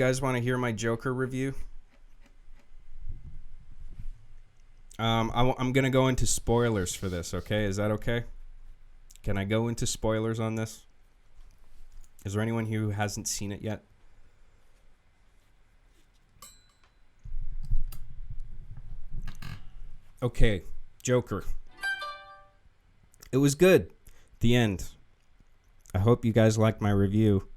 guys want to hear my Joker review? I'm going to go into spoilers for this, okay? Is that okay? Can I go into spoilers on this? Is there anyone here who hasn't seen it yet? Okay, Joker. It was good. The end. I hope you guys liked my review.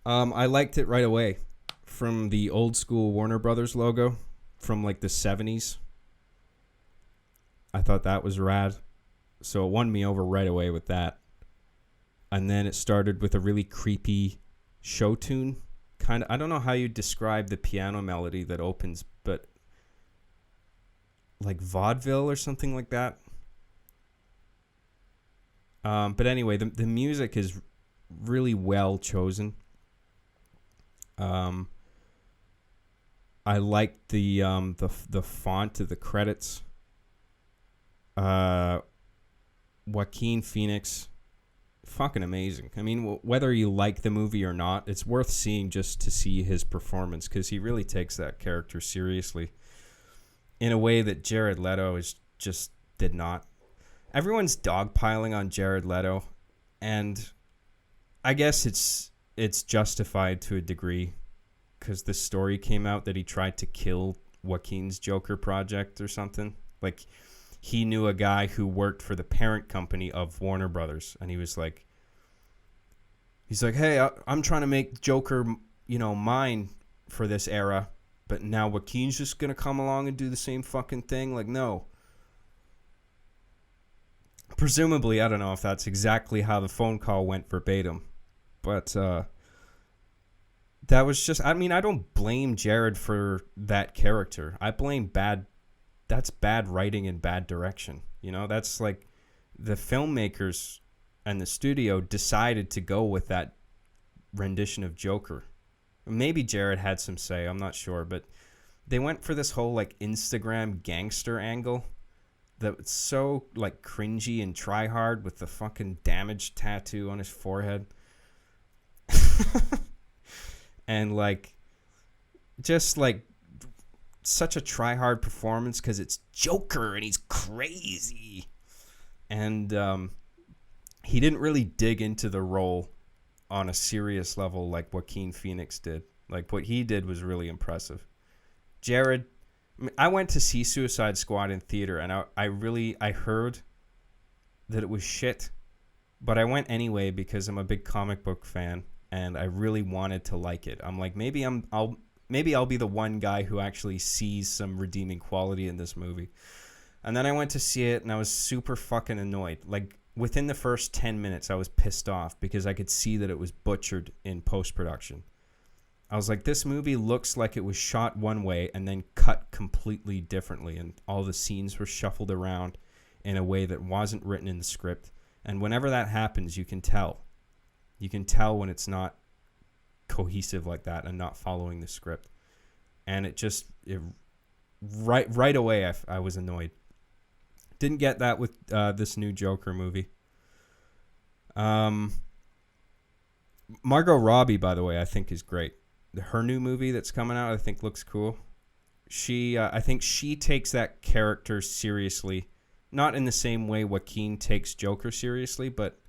I liked it right away. From the old school Warner Brothers logo from like the 70s. I thought that was rad. So it won me over right away with that. And then it started with a really creepy show tune. Kind of, I don't know how you describe the piano melody that opens, but like vaudeville or something like that. But anyway, the music is really well chosen. I liked the font of the credits. Joaquin Phoenix, fucking amazing. I mean, whether you like the movie or not, it's worth seeing just to see his performance, because he really takes that character seriously in a way that Jared Leto just did not. Everyone's dogpiling on Jared Leto, and I guess it's justified to a degree, because the story came out that he tried to kill Joaquin's Joker project or something. Like, he knew a guy who worked for the parent company of Warner Brothers, and he's like, hey, I'm trying to make Joker, mine for this era, but now Joaquin's just gonna come along and do the same fucking thing. Like, no. Presumably, I don't know if that's exactly how the phone call went verbatim, but that was just, I mean, I don't blame Jared for that character. I blame that's bad writing and bad direction. That's like the filmmakers and the studio decided to go with that rendition of Joker. Maybe Jared had some say, I'm not sure, but they went for this whole like Instagram gangster angle that's so like cringy and try hard with the fucking damaged tattoo on his forehead. And like, just like such a try hard performance because it's Joker and he's crazy. And he didn't really dig into the role on a serious level like Joaquin Phoenix did. Like, what he did was really impressive. Jared, I went to see Suicide Squad in theater, and I heard that it was shit, but I went anyway because I'm a big comic book fan, and I really wanted to like it. I'm like, maybe I'll be the one guy who actually sees some redeeming quality in this movie. And then I went to see it, and I was super fucking annoyed. Like, within the first 10 minutes, I was pissed off because I could see that it was butchered in post-production. I was like, this movie looks like it was shot one way and then cut completely differently, and all the scenes were shuffled around in a way that wasn't written in the script. And whenever that happens, you can tell. You can tell when it's not cohesive like that and not following the script. And right away, I was annoyed. Didn't get that with this new Joker movie. Margot Robbie, by the way, I think is great. Her new movie that's coming out, I think, looks cool. I think she takes that character seriously, not in the same way Joaquin takes Joker seriously, but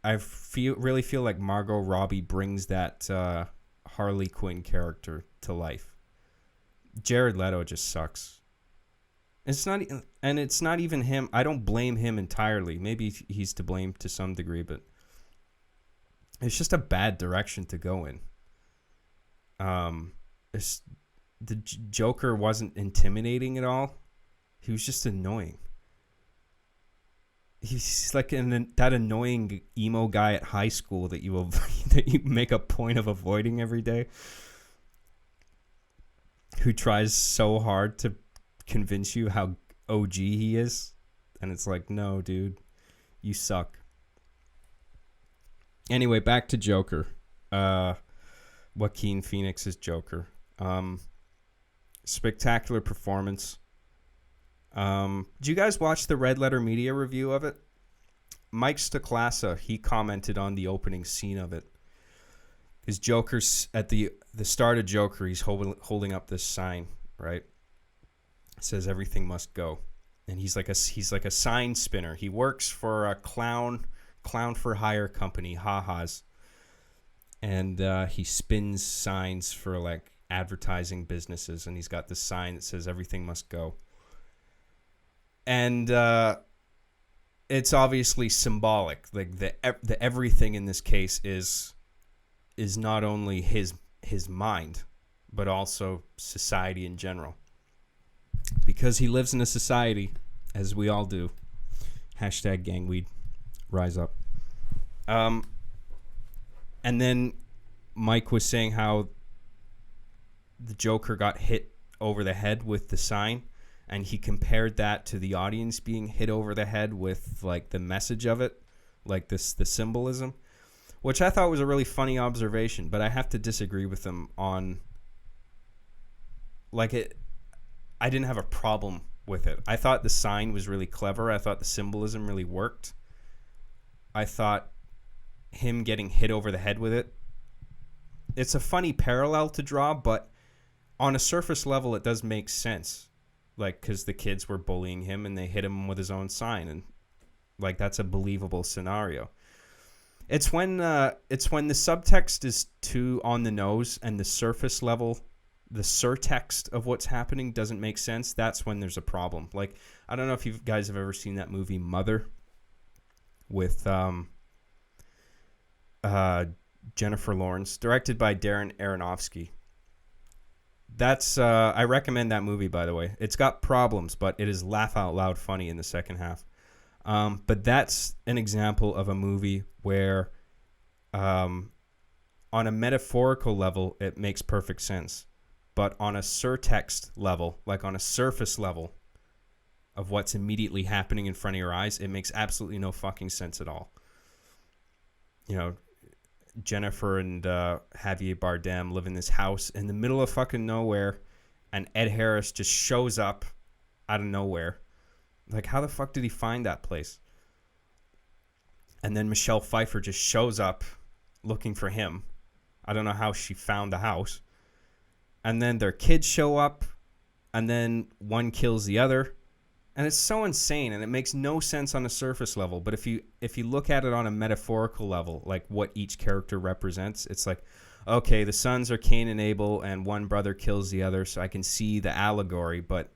I really feel like Margot Robbie brings that Harley Quinn character to life. Jared Leto just sucks. It's not even him. I don't blame him entirely. Maybe he's to blame to some degree, but it's just a bad direction to go in. The Joker wasn't intimidating at all. He was just annoying. He's like that annoying emo guy at high school that you make a point of avoiding every day, who tries so hard to convince you how OG he is, and it's like, no, dude, you suck. Anyway, back to Joker. Joaquin Phoenix's Joker. Spectacular performance. Did you guys watch the Red Letter Media review of it? Mike Stacklasa, he commented on the opening scene of it. His Joker's at the start of Joker. He's holding up this sign, right? It says everything must go, and he's like a sign spinner. He works for a clown for hire company, Ha-Ha's, and he spins signs for like advertising businesses, and he's got this sign that says everything must go, and it's obviously symbolic. Like the everything in this case is not only his mind, but also society in general. Because he lives in a society, as we all do. Hashtag gangweed, rise up. And then Mike was saying how the Joker got hit over the head with the sign, and he compared that to the audience being hit over the head with like the message of it, like the symbolism, which I thought was a really funny observation, but I have to disagree with him on like it. I didn't have a problem with it. I thought the sign was really clever. I thought the symbolism really worked. I thought him getting hit over the head with it, it's a funny parallel to draw, but on a surface level, it does make sense. Like, because the kids were bullying him and they hit him with his own sign, and like that's a believable scenario. It's when the subtext is too on the nose and the surface level, the surtext of what's happening doesn't make sense. That's when there's a problem. Like, I don't know if you guys have ever seen that movie Mother with Jennifer Lawrence, directed by Darren Aronofsky. That's I recommend that movie, by the way. It's got problems, but it is laugh out loud funny in the second half. But that's an example of a movie where on a metaphorical level, it makes perfect sense. But on a surtext level, like on a surface level of what's immediately happening in front of your eyes, it makes absolutely no fucking sense at all. You know, Jennifer and Javier Bardem live in this house in the middle of fucking nowhere, and Ed Harris just shows up out of nowhere. Like, how the fuck did he find that place? And then Michelle Pfeiffer just shows up looking for him. I don't know how she found the house. And then their kids show up, and then one kills the other. And it's so insane, and it makes no sense on a surface level. But if you look at it on a metaphorical level, like what each character represents, it's like, okay, the sons are Cain and Abel, and one brother kills the other, so I can see the allegory. But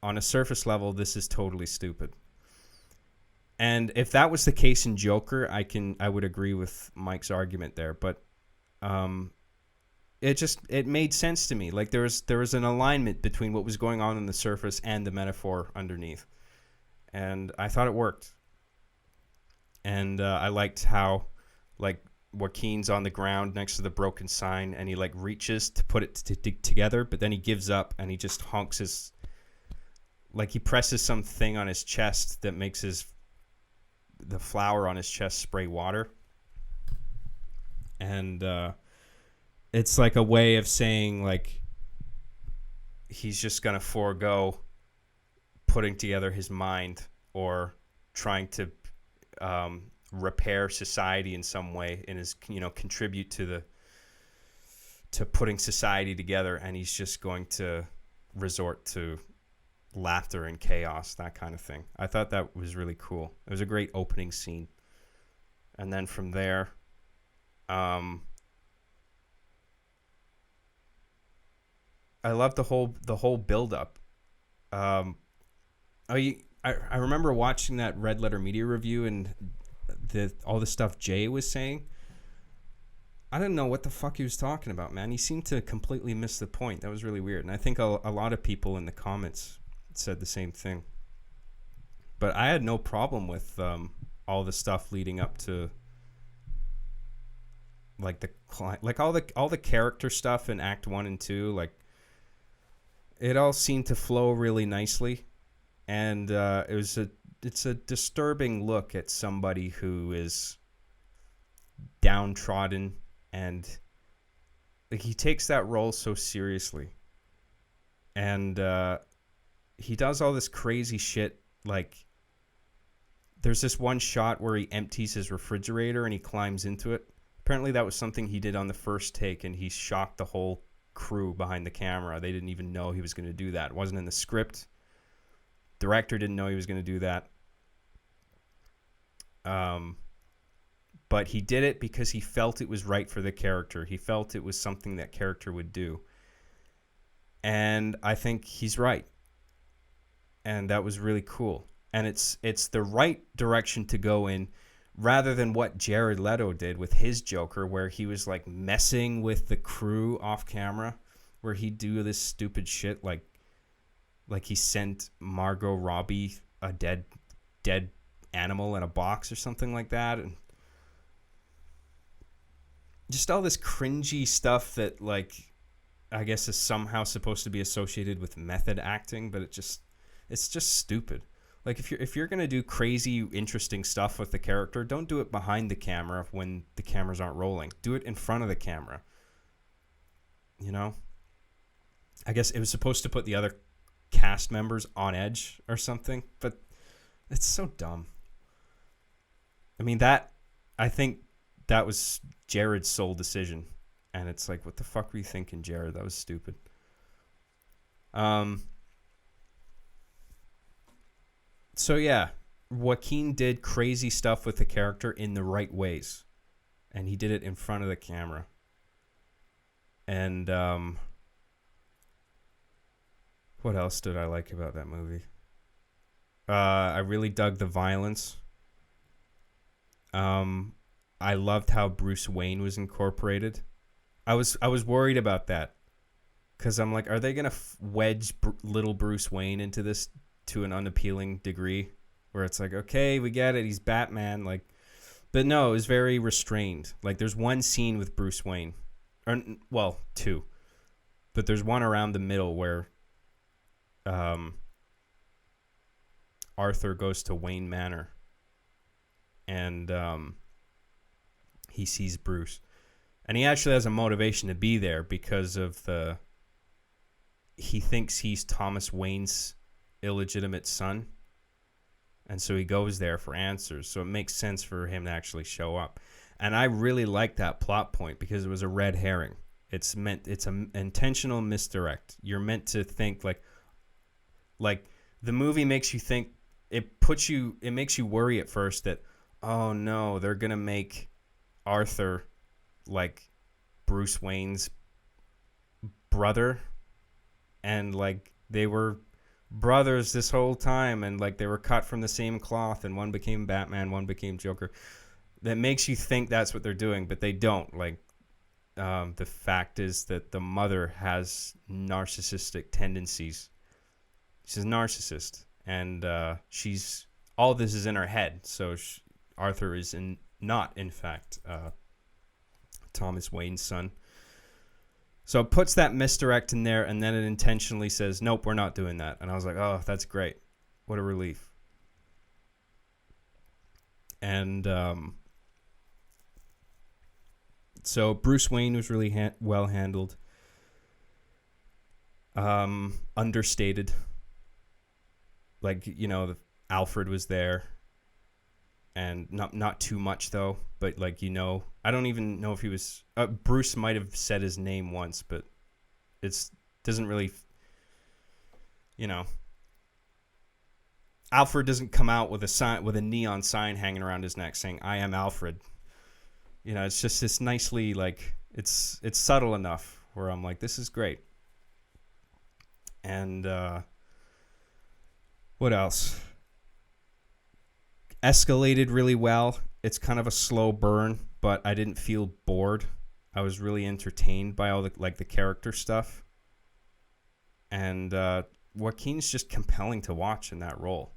on a surface level, this is totally stupid. And if that was the case in Joker, I would agree with Mike's argument there. But it made sense to me. Like there was an alignment between what was going on the surface and the metaphor underneath, and I thought it worked. And I liked how, like, Joaquin's on the ground next to the broken sign, and he like reaches to put it together, but then he gives up and he just honks his, like he presses something on his chest that makes the flower on his chest spray water, and it's like a way of saying, like, he's just going to forego putting together his mind or trying to repair society in some way, and contribute to putting society together. And he's just going to resort to laughter and chaos, that kind of thing. I thought that was really cool. It was a great opening scene. And then from there, I love the whole build up. I remember watching that Red Letter Media review and all the stuff Jay was saying. I didn't know what the fuck he was talking about, man. He seemed to completely miss the point. That was really weird. And I think a lot of people in the comments said the same thing. But I had no problem with all the stuff leading up to like all the character stuff in Act 1 and 2, like it all seemed to flow really nicely, and it's a disturbing look at somebody who is downtrodden, and like he takes that role so seriously, and he does all this crazy shit. Like there's this one shot where he empties his refrigerator and he climbs into it, Apparently that was something he did on the first take, and he shocked the whole crew behind the camera. They didn't even know he was going to do that. It wasn't in the script. Director didn't know he was going to do that. But he did it because he felt it was right for the character. He felt it was something that character would do. And I think he's right. And that was really cool. And it's the right direction to go in, rather than what Jared Leto did with his Joker, where he was like messing with the crew off camera, where he'd do this stupid shit like he sent Margot Robbie a dead animal in a box or something like that, and just all this cringy stuff that, like, I guess is somehow supposed to be associated with method acting, but it's just stupid. Like, if you're gonna do crazy, interesting stuff with the character, don't do it behind the camera when the cameras aren't rolling. Do it in front of the camera. You know? I guess it was supposed to put the other cast members on edge or something, but it's so dumb. I mean, I think that was Jared's sole decision, and it's like, what the fuck were you thinking, Jared? That was stupid. So yeah, Joaquin did crazy stuff with the character in the right ways, and he did it in front of the camera. And what else did I like about that movie? I really dug the violence. I loved how Bruce Wayne was incorporated. I was worried about that, because I'm like, are they gonna wedge little Bruce Wayne into this to an unappealing degree, where it's like, okay, we get it, he's Batman, like, but no, it was very restrained. Like, there's one scene with Bruce Wayne, or well, two, but there's one around the middle where Arthur goes to Wayne Manor, and he sees Bruce, and he actually has a motivation to be there because of he thinks he's Thomas Wayne's illegitimate son, and so he goes there for answers. So it makes sense for him to actually show up, and I really like that plot point because it was a red herring. It's an intentional misdirect. You're meant to think like the movie makes you think, it makes you worry at first that, oh no, they're gonna make Arthur like Bruce Wayne's brother, and like they were brothers this whole time, and like they were cut from the same cloth, and one became Batman, one became Joker. That makes you think that's what they're doing, but they don't. Like, the fact is that the mother has narcissistic tendencies. She's a narcissist, and she's all this is in her head. So Arthur is not in fact Thomas Wayne's son. So it puts that misdirect in there, and then it intentionally says, nope, we're not doing that. And I was like, oh, that's great. What a relief. And so Bruce Wayne was really well handled. Understated. Like, you know, Alfred was there. And not too much, though. But, like, you know, I don't even know if he was... Bruce might have said his name once, but it doesn't really... You know... Alfred doesn't come out with a neon sign hanging around his neck saying, I am Alfred. You know, it's just this nicely, like... It's subtle enough where I'm like, this is great. And, what else? Escalated really well. It's kind of a slow burn, but I didn't feel bored. I was really entertained by all the character stuff. And Joaquin's just compelling to watch in that role.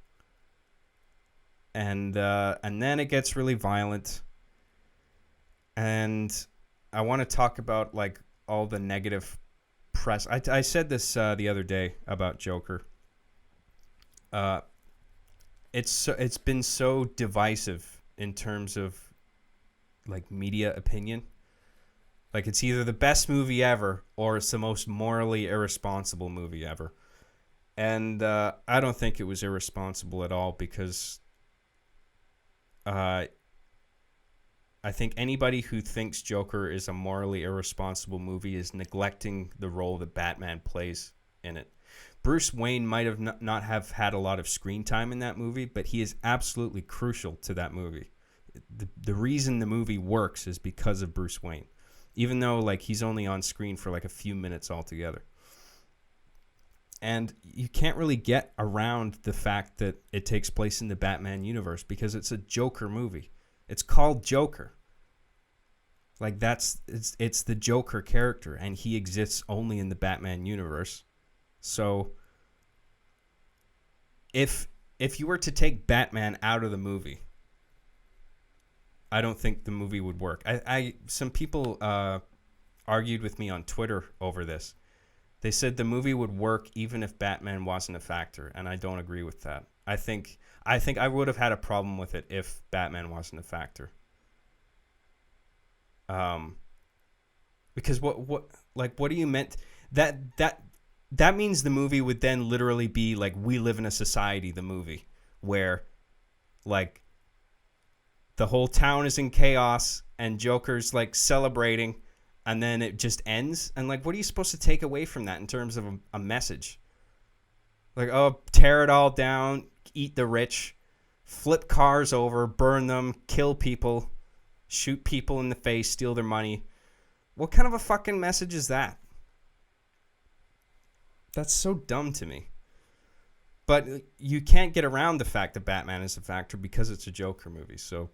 And then it gets really violent. And I want to talk about like all the negative press. I said this the other day about Joker. It's been so divisive in terms of like media opinion. Like, it's either the best movie ever or it's the most morally irresponsible movie ever. And I don't think it was irresponsible at all, because I think anybody who thinks Joker is a morally irresponsible movie is neglecting the role that Batman plays in it. Bruce Wayne might have not have had a lot of screen time in that movie, but he is absolutely crucial to that movie. The reason the movie works is because of Bruce Wayne, even though like he's only on screen for like a few minutes altogether. And you can't really get around the fact that it takes place in the Batman universe because it's a Joker movie. It's called Joker. Like it's the Joker character, and he exists only in the Batman universe. So if you were to take Batman out of the movie, I don't think the movie would work. Some people argued with me on Twitter over this. They said the movie would work even if Batman wasn't a factor, and I don't agree with that. I think I would have had a problem with it if Batman wasn't a factor. Because what do you meant that means the movie would then literally be like We Live in a Society, the movie, where like the whole town is in chaos and Joker's like celebrating, and then it just ends. And like, what are you supposed to take away from that in terms of a message? Like, oh, tear it all down, eat the rich, flip cars over, burn them, kill people, shoot people in the face, steal their money. What kind of a fucking message is that? That's so dumb to me. But you can't get around the fact that Batman is a factor because it's a Joker movie. So,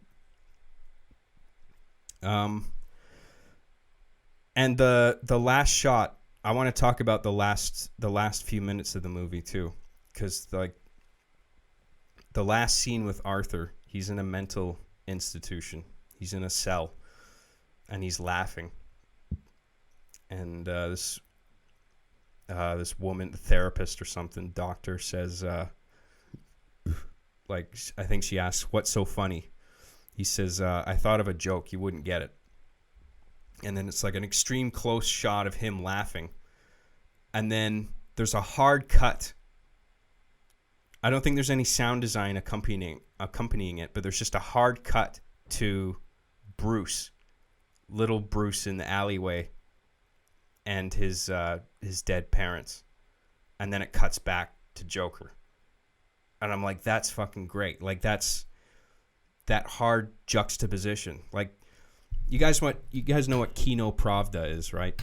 and the last shot, I want to talk about the last few minutes of the movie too, because like the last scene with Arthur, he's in a mental institution, he's in a cell, and he's laughing, and this woman, therapist or something, doctor, says, like, I think she asks, "What's so funny?" He says, "I thought of a joke, you wouldn't get it." And then it's like an extreme close shot of him laughing. And then there's a hard cut. I don't think there's any sound design accompanying it, but there's just a hard cut to Bruce, little Bruce in the alleyway, and his dead parents. And then it cuts back to Joker. And I'm like, that's fucking great. Like, that's that hard juxtaposition. Like, you guys know what Kino Pravda is, right?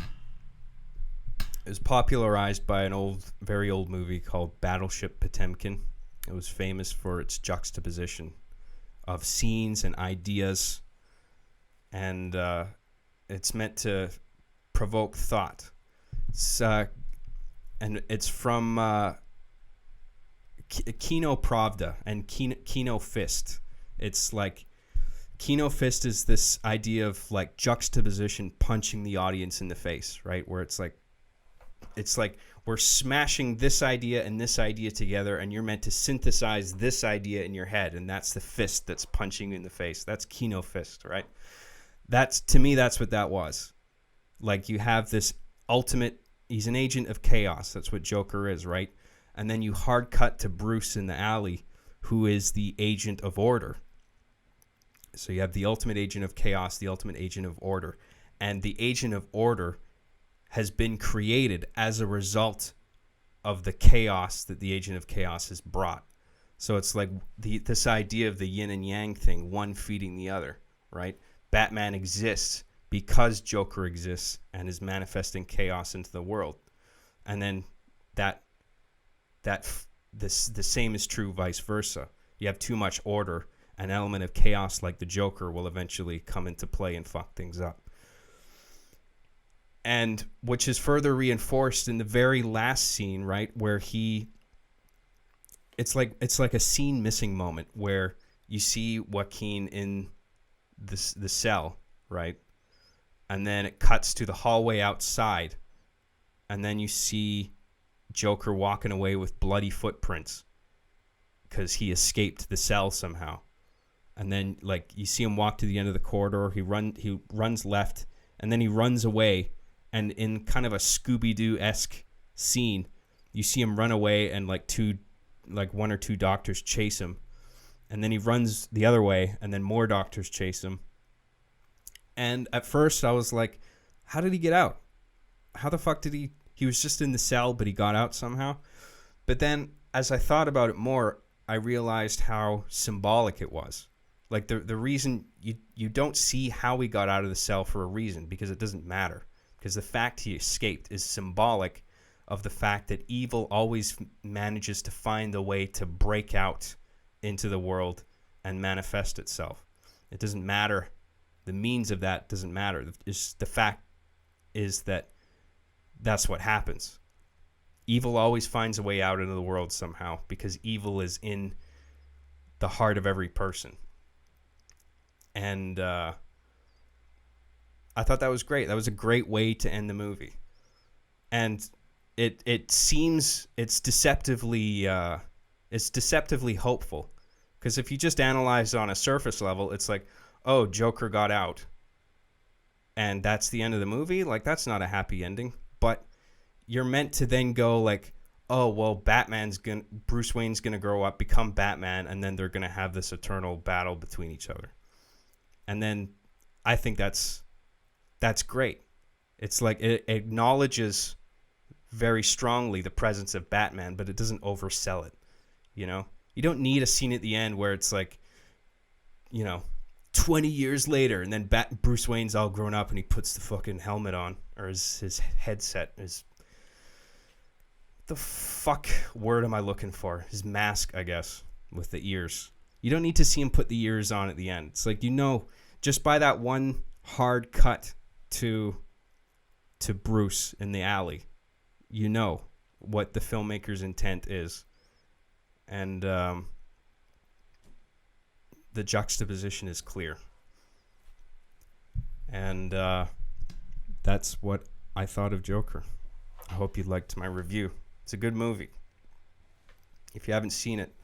It was popularized by an very old movie called Battleship Potemkin. It was famous for its juxtaposition of scenes and ideas, and it's meant to provoke thought. And it's from Kino Pravda and Kino Fist. It's like Kino Fist is this idea of like juxtaposition, punching the audience in the face, right? Where it's like we're smashing this idea and this idea together, and you're meant to synthesize this idea in your head, and that's the fist that's punching you in the face. That's Kino Fist, right? To me, that's what that was. Like, you have this ultimate, he's an agent of chaos. That's what Joker is, right? And then you hard cut to Bruce in the alley, who is the agent of order. So you have the ultimate agent of chaos, the ultimate agent of order. And the agent of order has been created as a result of the chaos that the agent of chaos has brought. So it's like this idea of the yin and yang thing, one feeding the other, right? Batman exists because Joker exists and is manifesting chaos into the world. And then the same is true vice versa. You have too much order, an element of chaos like the Joker will eventually come into play and fuck things up. And which is further reinforced in the very last scene, right, where it's like a scene missing moment where you see Joaquin in the cell, right? And then it cuts to the hallway outside, and then you see Joker walking away with bloody footprints because he escaped the cell somehow. And then, like, you see him walk to the end of the corridor. He runs left, and then he runs away. And in kind of a Scooby-Doo-esque scene, you see him run away, and one or two doctors chase him. And then he runs the other way, and then more doctors chase him. And at first I was like, how did he get out? How the fuck did he was just in the cell, but he got out somehow. But then as I thought about it more, I realized how symbolic it was. Like the reason you don't see how he got out of the cell for a reason, because it doesn't matter. Because the fact he escaped is symbolic of the fact that evil always manages to find a way to break out into the world and manifest itself. It doesn't matter. The means of that doesn't matter. The fact is that that's what happens. Evil always finds a way out into the world somehow, because evil is in the heart of every person. And I thought that was great. That was a great way to end the movie. And it seems it's deceptively hopeful, because if you just analyze on a surface level, it's like, oh, Joker got out, and that's the end of the movie. Like, that's not a happy ending. But you're meant to then go like, oh, well, Bruce Wayne's gonna grow up, become Batman, and then they're gonna have this eternal battle between each other. And then I think that's great. It's like it acknowledges very strongly the presence of Batman, but it doesn't oversell it. You know, you don't need a scene at the end where it's like, 20 years later, and then Bruce Wayne's all grown up and he puts the fucking helmet on, or his headset, the fuck word am I looking for? His mask, I guess, with the ears. You don't need to see him put the ears on at the end. It's like, just by that one hard cut to Bruce in the alley, you know what the filmmaker's intent is. And the juxtaposition is clear. And that's what I thought of Joker. I hope you liked my review. It's a good movie. If you haven't seen it,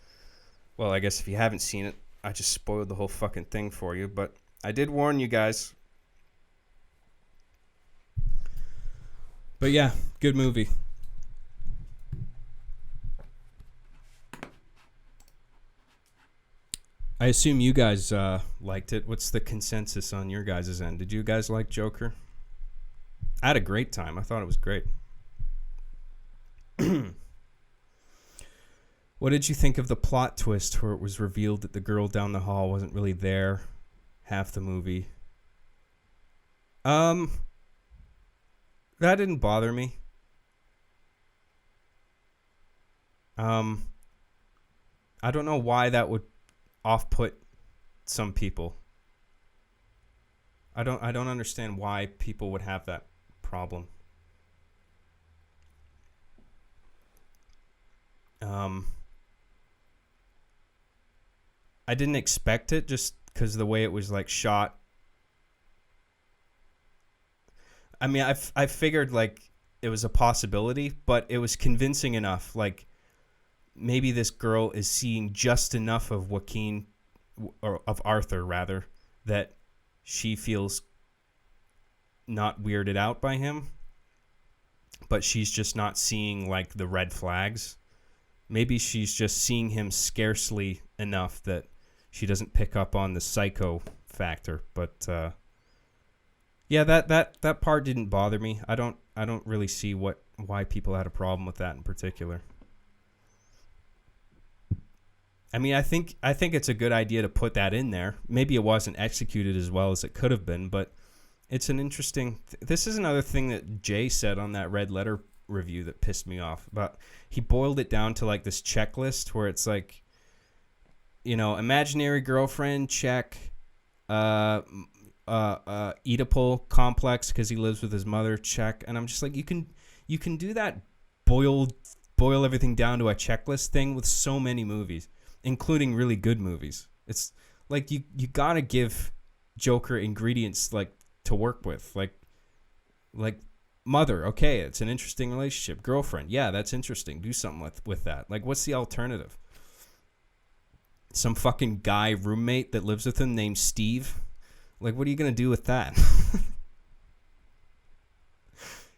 well, I guess if you haven't seen it, I just spoiled the whole fucking thing for you. But I did warn you guys. But yeah, good movie. I assume you guys liked it. What's the consensus on your guys' end? Did you guys like Joker? I had a great time. I thought it was great. What did you think of the plot twist where it was revealed that the girl down the hall wasn't really there half the movie? That didn't bother me. I don't know why that would off-put some people. I don't understand why people would have that problem. I didn't expect it just because the way it was like shot. I mean, I figured like it was a possibility, but it was convincing enough. Like, maybe this girl is seeing just enough of Joaquin, or of Arthur rather, that she feels not weirded out by him, but she's just not seeing like the red flags. Maybe she's just seeing him scarcely enough that she doesn't pick up on the psycho factor. But yeah, that part didn't bother me. I don't really see why people had a problem with that in particular. I mean, I think it's a good idea to put that in there. Maybe it wasn't executed as well as it could have been, but it's an interesting... This is another thing that Jay said on that Red Letter review that pissed me off. But he boiled it down to like this checklist where it's like, imaginary girlfriend, check. Oedipal complex because he lives with his mother, check. And I'm just like, you can do that boil everything down to a checklist thing with so many movies, including really good movies. It's like you gotta give Joker ingredients like to work with, like mother. Okay, it's an interesting relationship. Girlfriend, yeah, that's interesting. Do something with that. Like, what's the alternative? Some fucking guy roommate that lives with him named Steve. Like, what are you gonna do with that?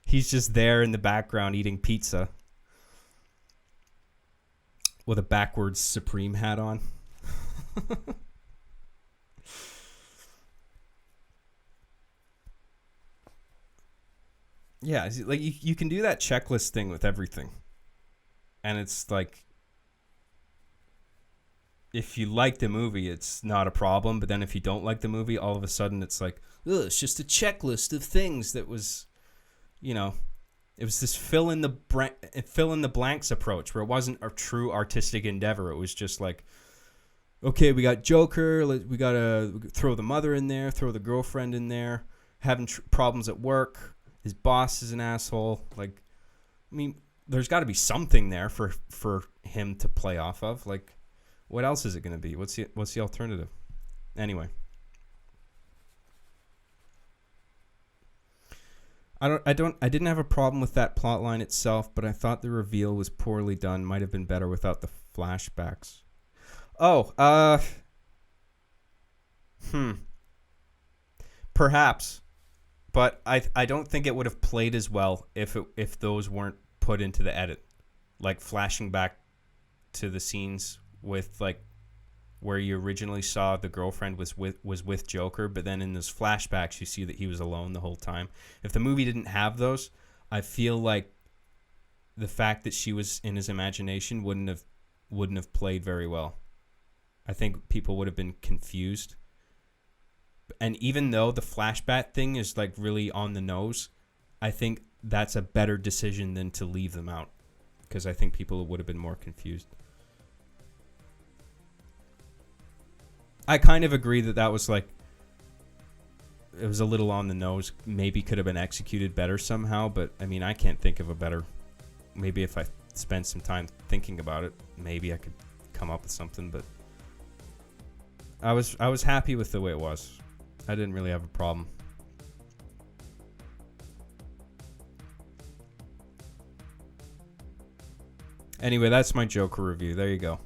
He's just there in the background eating pizza with a backwards Supreme hat on. Yeah, like you can do that checklist thing with everything. And it's like, if you like the movie, it's not a problem. But then if you don't like the movie, all of a sudden it's like, ugh, it's just a checklist of things that was, you know, it was this fill in the blanks approach where it wasn't a true artistic endeavor. It was just like, okay, we got Joker, we got to throw the mother in there, throw the girlfriend in there, having problems at work, his boss is an asshole. Like, I mean, there's got to be something there for him to play off of. Like, what else is it going to be? What's the alternative? Anyway. I didn't have a problem with that plot line itself, but I thought the reveal was poorly done. Might have been better without the flashbacks. Perhaps, but I don't think it would have played as well if those weren't put into the edit, like flashing back to the scenes with like where you originally saw the girlfriend was with Joker, but then in those flashbacks you see that he was alone the whole time. If the movie didn't have those, I feel like the fact that she was in his imagination wouldn't have played very well. I think people would have been confused. And even though the flashback thing is like really on the nose, I think that's a better decision than to leave them out, because I think people would have been more confused. I kind of agree that was like, it was a little on the nose. Maybe could have been executed better somehow, but I mean, I can't think of a better. Maybe if I spent some time thinking about it, maybe I could come up with something. But I was happy with the way it was. I didn't really have a problem. Anyway, that's my Joker review. There you go.